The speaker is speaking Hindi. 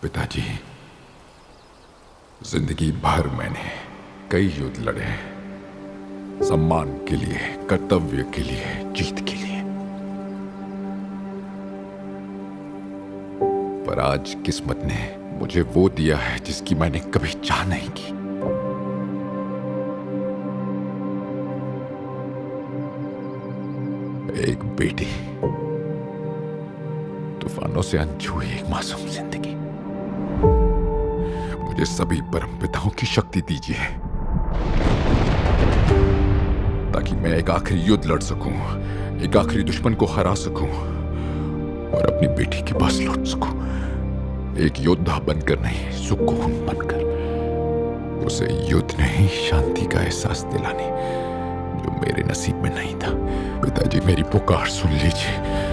पिताजी, जिंदगी भर मैंने कई युद्ध लड़े हैं, सम्मान के लिए, कर्तव्य के लिए, जीत के लिए। पर आज किस्मत ने मुझे वो दिया है जिसकी मैंने कभी चाह नहीं की। एक बेटी, तूफानों से अनछुई एक मासूम जिंदगी। मुझे सभी परम पिताओं की शक्ति दीजिए ताकि मैं एक आखिरी युद्ध लड़ सकूं, एक आखिरी दुश्मन को हरा सकूं और अपनी बेटी के पास लौट सकूं। एक योद्धा बनकर नहीं, सुकून बनकर। उसे युद्ध नहीं, शांति का एहसास दिलाने जो मेरे नसीब में नहीं था। पिताजी, मेरी पुकार सुन लीजिए।